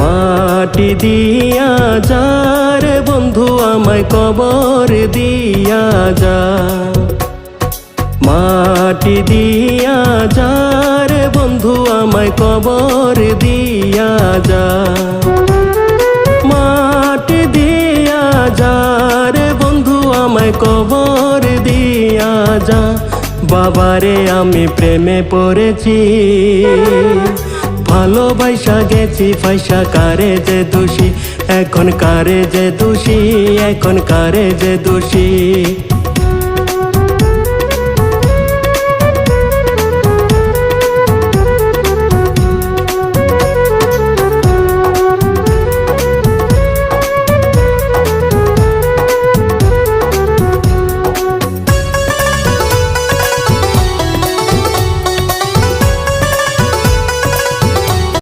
মাটি দিয়া যা রে বন্ধু আমায় কবর দিয়া যা, মাটি দিয়া যা রে বন্ধু আমায় কবর দিয়া যা, মাটি দিয়া যা রে বন্ধু আমায় কবর দিয়া যা। বাবারে আমি প্রেমে পড়েছি, ভালোবাসা গেছি পয়সা কারে যে দোষী, এখন কারে যে দোষী, এখন কারে যে দোষী।